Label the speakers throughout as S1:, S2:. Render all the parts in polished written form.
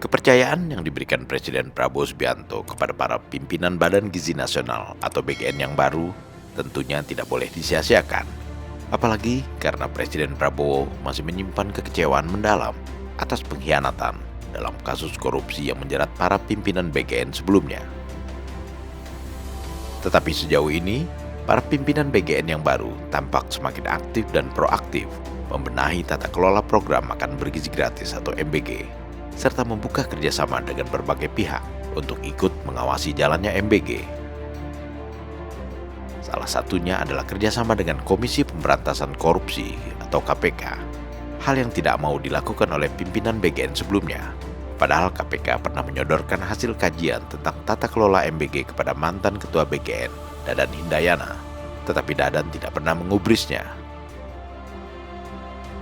S1: Kepercayaan yang diberikan Presiden Prabowo Subianto kepada para pimpinan Badan Gizi Nasional atau BGN yang baru tentunya tidak boleh disia-siakan. Apalagi karena Presiden Prabowo masih menyimpan kekecewaan mendalam atas pengkhianatan dalam kasus korupsi yang menjerat para pimpinan BGN sebelumnya. Tetapi sejauh ini, para pimpinan BGN yang baru tampak semakin aktif dan proaktif membenahi tata kelola program makan bergizi gratis atau MBG, serta membuka kerjasama dengan berbagai pihak untuk ikut mengawasi jalannya MBG. Salah satunya adalah kerjasama dengan Komisi Pemberantasan Korupsi atau KPK, hal yang tidak mau dilakukan oleh pimpinan BGN sebelumnya. Padahal KPK pernah menyodorkan hasil kajian tentang tata kelola MBG kepada mantan Ketua BGN, Dadan Hindayana, tetapi Dadan tidak pernah mengubrisnya.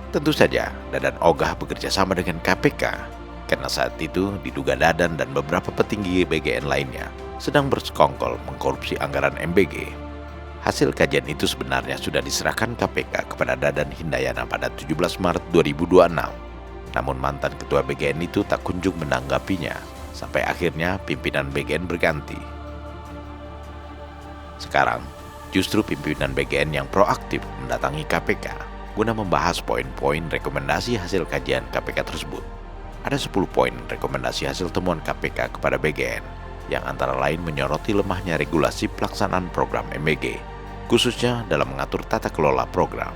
S1: Tentu saja, Dadan ogah bekerja sama dengan KPK, karena saat itu diduga Dadan dan beberapa petinggi BGN lainnya sedang bersekongkol mengkorupsi anggaran MBG. Hasil kajian itu sebenarnya sudah diserahkan KPK kepada Dadan Hindayana pada 17 Maret 2026. Namun mantan Ketua BGN itu tak kunjung menanggapinya, sampai akhirnya pimpinan BGN berganti. Sekarang, justru pimpinan BGN yang proaktif mendatangi KPK guna membahas poin-poin rekomendasi hasil kajian KPK tersebut. Ada 10 poin rekomendasi hasil temuan KPK kepada BGN, yang antara lain menyoroti lemahnya regulasi pelaksanaan program MBG, khususnya dalam mengatur tata kelola program.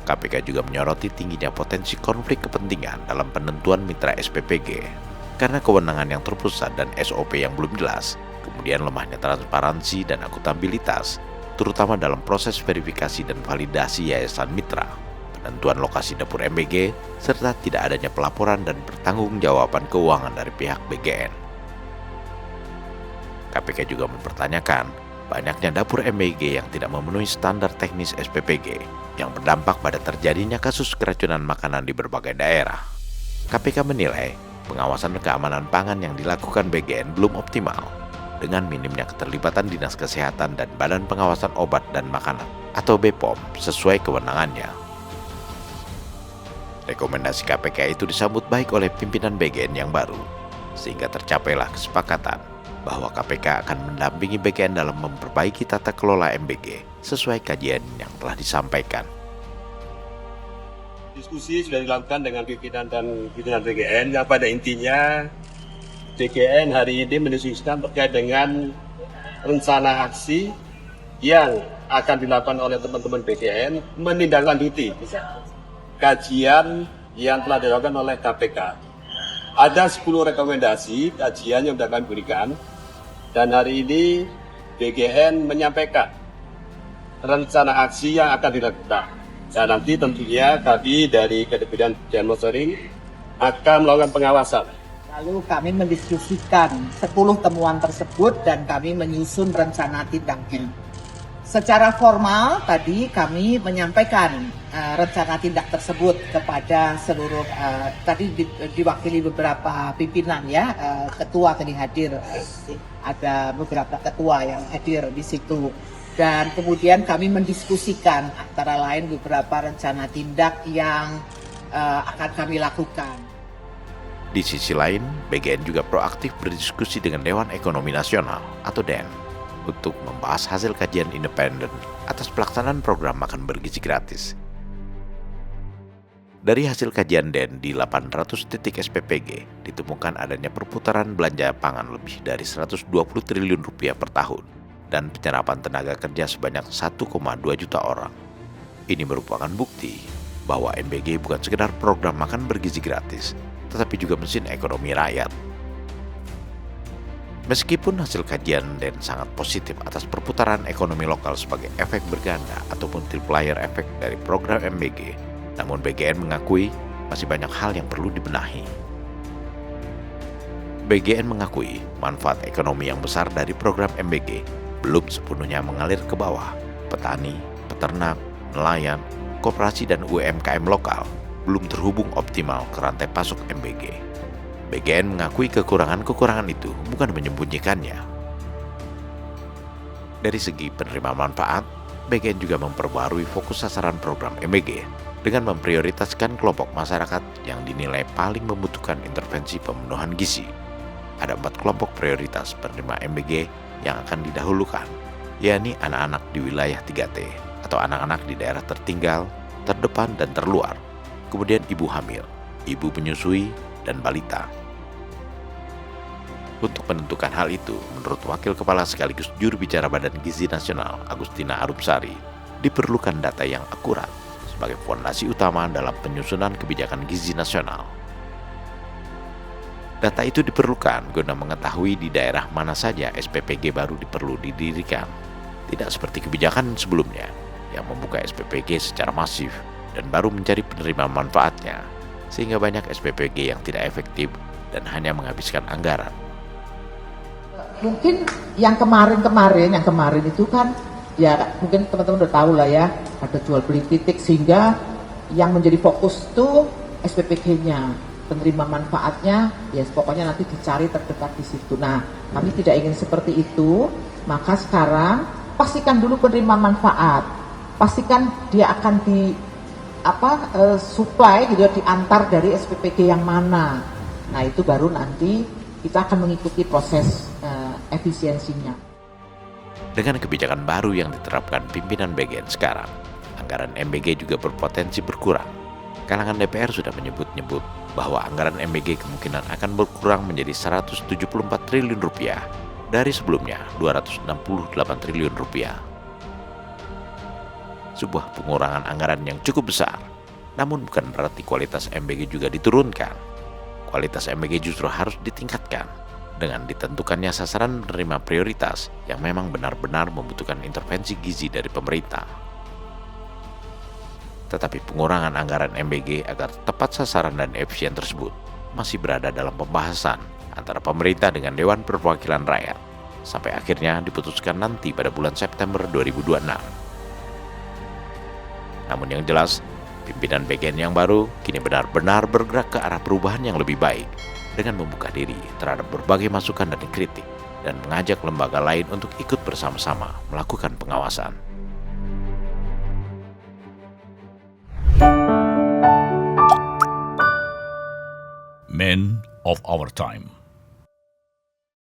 S1: KPK juga menyoroti tingginya potensi konflik kepentingan dalam penentuan mitra SPPG, karena kewenangan yang terpusat dan SOP yang belum jelas, kemudian lemahnya transparansi dan akuntabilitas, terutama dalam proses verifikasi dan validasi yayasan mitra, penentuan lokasi dapur MBG, serta tidak adanya pelaporan dan pertanggungjawaban keuangan dari pihak BGN. KPK juga mempertanyakan banyaknya dapur MBG yang tidak memenuhi standar teknis SPPG, yang berdampak pada terjadinya kasus keracunan makanan di berbagai daerah. KPK menilai pengawasan keamanan pangan yang dilakukan BGN belum optimal, dengan minimnya keterlibatan Dinas Kesehatan dan Badan Pengawasan Obat dan Makanan atau BPOM sesuai kewenangannya. Rekomendasi KPK itu disambut baik oleh pimpinan BGN yang baru, sehingga tercapailah kesepakatan bahwa KPK akan mendampingi BGN dalam memperbaiki tata kelola MBG sesuai kajian yang telah disampaikan.
S2: Diskusi sudah dilakukan dengan pimpinan BGN yang pada intinya BGN hari ini mendiskusikan terkait dengan rencana aksi yang akan dilakukan oleh teman-teman BGN menindaklanjuti kajian yang telah dilakukan oleh KPK. Ada 10 rekomendasi kajian yang sudah kami berikan, dan hari ini BGN menyampaikan rencana aksi yang akan dilakukan. Dan nanti tentunya kami dari Kedeputian Monitoring akan melakukan pengawasan.
S3: Lalu kami mendiskusikan 10 temuan tersebut dan kami menyusun rencana tindaknya. Secara formal tadi kami menyampaikan rencana tindak tersebut kepada seluruh tadi diwakili beberapa pimpinan ya, ketua tadi hadir, ada beberapa ketua yang hadir di situ, dan kemudian kami mendiskusikan antara lain beberapa rencana tindak yang akan kami lakukan.
S1: Di sisi lain, BGN juga proaktif berdiskusi dengan Dewan Ekonomi Nasional atau DEN untuk membahas hasil kajian independen atas pelaksanaan program makan bergizi gratis. Dari hasil kajian DEN di 800 titik SPPG ditemukan adanya perputaran belanja pangan lebih dari 120 triliun rupiah per tahun dan penyerapan tenaga kerja sebanyak 1,2 juta orang. Ini merupakan bukti bahwa MBG bukan sekedar program makan bergizi gratis, tetapi juga mesin ekonomi rakyat. Meskipun hasil kajian DEN sangat positif atas perputaran ekonomi lokal sebagai efek berganda atau multiplier efek dari program MBG, namun BGN mengakui masih banyak hal yang perlu dibenahi. BGN mengakui manfaat ekonomi yang besar dari program MBG belum sepenuhnya mengalir ke bawah. Petani, peternak, nelayan, koperasi dan UMKM lokal belum terhubung optimal ke rantai pasok MBG. BGN mengakui kekurangan-kekurangan itu, bukan menyembunyikannya. Dari segi penerima manfaat, BGN juga memperbarui fokus sasaran program MBG dengan memprioritaskan kelompok masyarakat yang dinilai paling membutuhkan intervensi pemenuhan gizi. Ada 4 kelompok prioritas penerima MBG yang akan didahulukan, yakni anak-anak di wilayah 3T atau anak-anak di daerah tertinggal, terdepan dan terluar, kemudian ibu hamil, ibu menyusui, dan balita. Untuk menentukan hal itu, menurut Wakil Kepala sekaligus juru bicara Badan Gizi Nasional, Agustina Arupsari, diperlukan data yang akurat sebagai fondasi utama dalam penyusunan kebijakan gizi nasional. Data itu diperlukan guna mengetahui di daerah mana saja SPPG baru diperlu didirikan. Tidak seperti kebijakan sebelumnya yang membuka SPPG secara masif dan baru mencari penerima manfaatnya, sehingga banyak SPPG yang tidak efektif dan hanya menghabiskan anggaran.
S3: Mungkin yang kemarin itu kan ya mungkin teman-teman udah tahu lah ya, ada jual beli titik, sehingga yang menjadi fokus tuh SPPG-nya, penerima manfaatnya ya pokoknya nanti dicari terdekat di situ. Nah, kami tidak ingin seperti itu, maka sekarang pastikan dulu penerima manfaat, pastikan dia akan di supply gitu, diantar dari SPPG yang mana. Nah, itu baru nanti kita akan mengikuti proses efisiensinya.
S1: Dengan kebijakan baru yang diterapkan pimpinan BGN sekarang, anggaran MBG juga berpotensi berkurang. Kalangan DPR sudah menyebut-nyebut bahwa anggaran MBG kemungkinan akan berkurang menjadi 174 triliun rupiah dari sebelumnya 268 triliun rupiah. Sebuah pengurangan anggaran yang cukup besar, namun bukan berarti kualitas MBG juga diturunkan. Kualitas MBG justru harus ditingkatkan dengan ditentukannya sasaran penerima prioritas yang memang benar-benar membutuhkan intervensi gizi dari pemerintah. Tetapi pengurangan anggaran MBG agar tepat sasaran dan efisien tersebut masih berada dalam pembahasan antara pemerintah dengan Dewan Perwakilan Rakyat, sampai akhirnya diputuskan nanti pada bulan September 2026. Namun yang jelas, pimpinan BGN yang baru kini benar-benar bergerak ke arah perubahan yang lebih baik, dengan membuka diri terhadap berbagai masukan dan kritik, dan mengajak lembaga lain untuk ikut bersama-sama melakukan pengawasan.
S4: Men of our time.